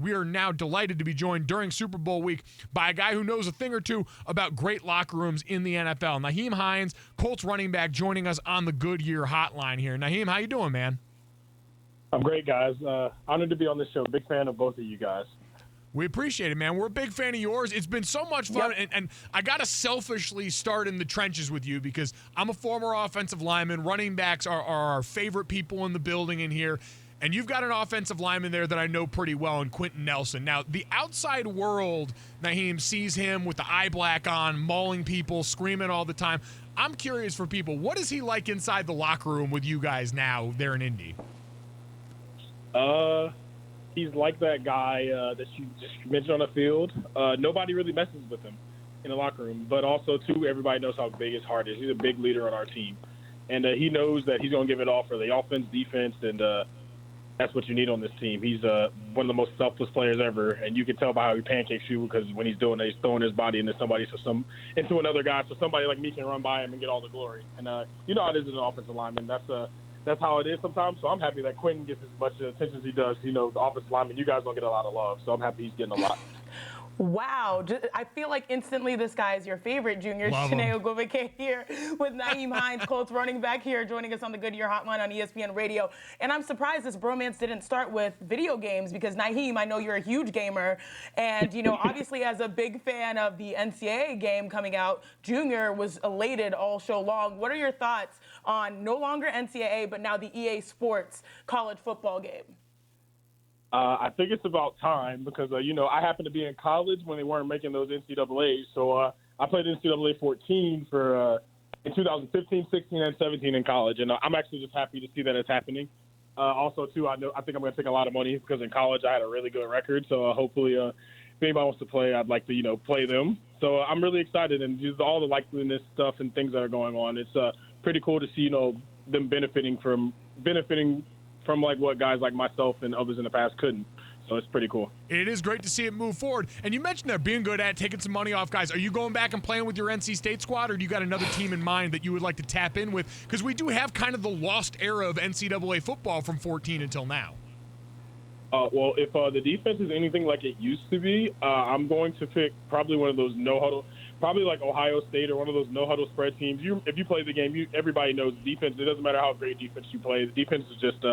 We are now delighted to be joined during Super Bowl week by a guy who knows a thing or two about great locker rooms in the NFL. Nyheim Hines, Colts running back, joining us on the GolicJr hotline here. Nyheim, how you doing, man? I'm great, guys. Honored to be on this show. Big fan of both of you guys. We appreciate it, man. We're a big fan of yours. It's been so much fun, and I got to selfishly start in the trenches with you because I'm a former offensive lineman. Running backs are our favorite people in the building in here. And you've got an offensive lineman there that I know pretty well in Quentin Nelson. Now, the outside world, Nyheim, sees him with the eye black on, mauling people, screaming all the time. I'm curious for people, what is he like inside the locker room with you guys now there in Indy? He's like that guy that you just mentioned on the field. Nobody really messes with him in the locker room. But also, too, everybody knows how big his heart is. He's a big leader on our team. And he knows that he's going to give it all for the offense, defense, and that's what you need on this team. He's one of the most selfless players ever, and you can tell by how he pancakes you because when he's doing it, he's throwing his body into another guy, so somebody like me can run by him and get all the glory. And you know how it is as an offensive lineman. That's how it is sometimes. So I'm happy that Quentin gets as much attention as he does. You know, the offensive lineman, you guys don't get a lot of love, so I'm happy he's getting a lot. Wow. I feel like instantly this guy is your favorite, Junior. Chiney Golic Jr. here with Nyheim Hines, Colts running back here, joining us on the GolicJr hotline on ESPN Radio. And I'm surprised this bromance didn't start with video games because, Nyheim, I know you're a huge gamer. And, you know, obviously as a big fan of the NCAA game coming out, Junior was elated all show long. What are your thoughts on no longer NCAA, but now the EA Sports college football game? I think it's about time because, you know, I happened to be in college when they weren't making those NCAAs. So I played NCAA 14 in 2015, 16, and 17 in college. And I'm actually just happy to see that it's happening. Also, too, I think I'm going to take a lot of money because in college I had a really good record. So hopefully if anybody wants to play, I'd like to, you know, play them. So I'm really excited. And just all the likeliness stuff and things that are going on, it's pretty cool to see, you know, them benefiting from like what guys like myself and others in the past couldn't. So it's pretty cool. It is great to see it move forward. And you mentioned that being good at taking some money off guys. Are you going back and playing with your NC State squad, or do you got another team in mind that you would like to tap in with? Because we do have kind of the lost era of NCAA football from 14 until now. Well, if the defense is anything like it used to be, I'm going to pick probably one of those no-huddle, probably like Ohio State or one of those no-huddle spread teams. If you play the game, everybody knows defense. It doesn't matter how great defense you play. The defense is just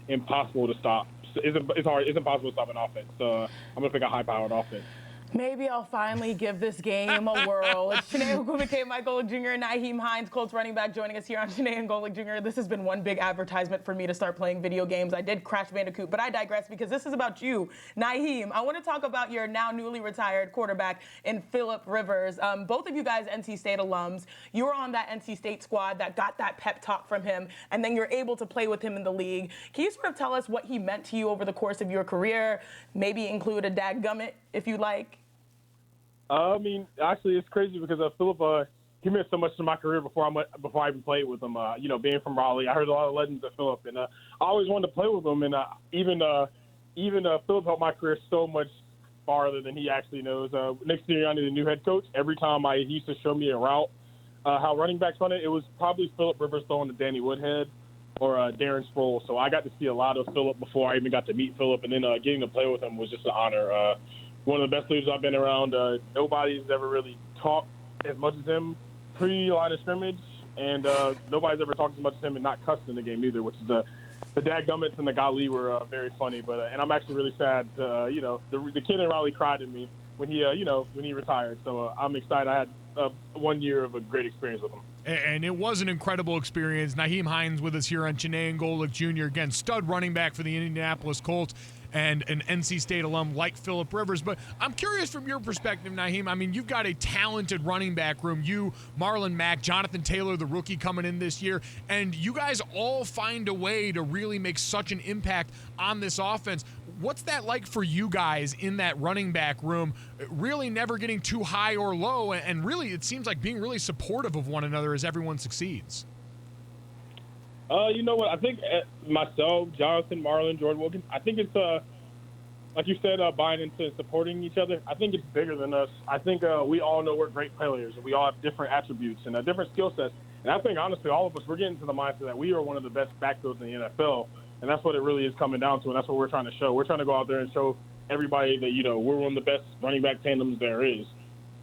impossible to stop. It's hard. It's impossible to stop an offense. So I'm going to pick a high-powered offense. Maybe I'll finally give this game a whirl. It's Chiney Golic Jr. and Nyheim Hines, Colts running back, joining us here on Chiney Golic Jr. This has been one big advertisement for me to start playing video games. I did Crash Bandicoot, but I digress because this is about you, Nyheim. I want to talk about your now newly retired quarterback in Philip Rivers. Both of you guys NC State alums. You were on that NC State squad that got that pep talk from him, and then you're able to play with him in the league. Can you sort of tell us what he meant to you over the course of your career? Maybe include a dadgummit, if you like. I mean, actually, it's crazy because Philip, he meant so much to my career before I even played with him. You know, being from Raleigh, I heard a lot of legends of Philip, and I always wanted to play with him. And even Philip helped my career so much farther than he actually knows. Next year, I need a new head coach. Every time he used to show me a route, how running backs run it, it was probably Philip Rivers throwing to Danny Woodhead or Darren Sproles. So I got to see a lot of Philip before I even got to meet Philip, and then getting to play with him was just an honor. One of the best leaders I've been around. Nobody's ever really talked as much as him pre-line of scrimmage, and nobody's ever talked as much as him and not cussed in the game either, which is the dadgummits and the golly were very funny. But and I'm actually really sad. You know, the kid in Raleigh cried at me when he retired. So I'm excited. I had 1 year of a great experience with him. And it was an incredible experience. Nyheim Hines with us here on Chiney Golic Jr. Again, stud running back for the Indianapolis Colts and an NC State alum like Philip Rivers. But I'm curious from your perspective, Nyheim. I mean, you've got a talented running back room. You, Marlon Mack, Jonathan Taylor, the rookie coming in this year, and you guys all find a way to really make such an impact on this offense. What's that like for you guys in that running back room, really never getting too high or low, and really it seems like being really supportive of one another as everyone succeeds? You know what? I think myself, Jonathan, Marlon, Jordan Wilkins, I think it's, like you said, buying into and supporting each other. I think it's bigger than us. I think we all know we're great players, and we all have different attributes and different skill sets. And I think, honestly, all of us, we're getting to the mindset that we are one of the best backfields in the NFL, and that's what it really is coming down to, and that's what we're trying to show. We're trying to go out there and show everybody that, we're one of the best running back tandems there is.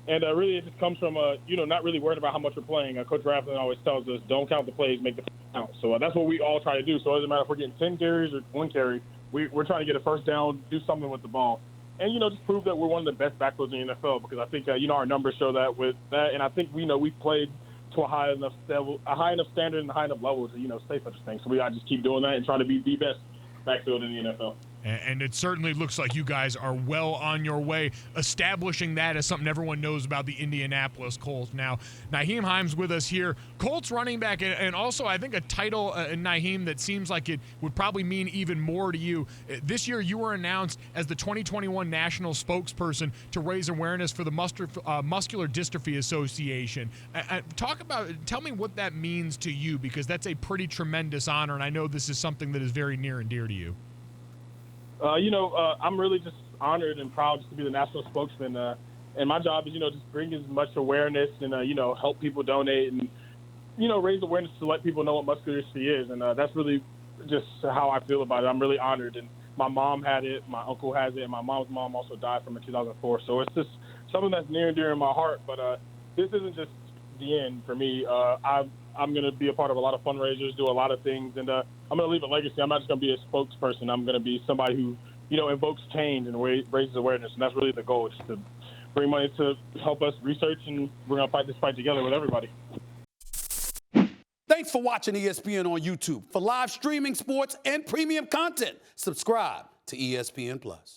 And really, it just comes from, not really worried about how much we're playing. Coach Rafflin always tells us, don't count the plays, make the plays count. So that's what we all try to do. So it doesn't matter if we're getting 10 carries or 1 carry. We're trying to get a first down, do something with the ball. And, just prove that we're one of the best backfields in the NFL, because I think, our numbers show that with that. And I think, we've played to a high enough standard and a high enough level to, say such a thing. So we got to just keep doing that and try to be the best backfield in the NFL. And it certainly looks like you guys are well on your way, establishing that as something everyone knows about the Indianapolis Colts. Now, Nyheim Hines with us here, Colts running back, and also I think a title, Nyheim, that seems like it would probably mean even more to you. This year, you were announced as the 2021 national spokesperson to raise awareness for the Muscular Dystrophy Association. Tell me what that means to you, because that's a pretty tremendous honor, and I know this is something that is very near and dear to you. I'm really just honored and proud just to be the national spokesman. And my job is, just bring as much awareness and, help people donate and, raise awareness to let people know what muscular dystrophy is. And that's really just how I feel about it. I'm really honored. And my mom had it, my uncle has it, and my mom's mom also died from it in 2004. So it's just something that's near and dear in my heart. But this isn't just the end for me. I'm going to be a part of a lot of fundraisers, do a lot of things, and I'm going to leave a legacy. I'm not just going to be a spokesperson. I'm going to be somebody who, invokes change and raises awareness, and that's really the goal, is to bring money to help us research, and we're going to fight this fight together with everybody. Thanks for watching ESPN on YouTube. For live streaming, sports, and premium content, subscribe to ESPN+.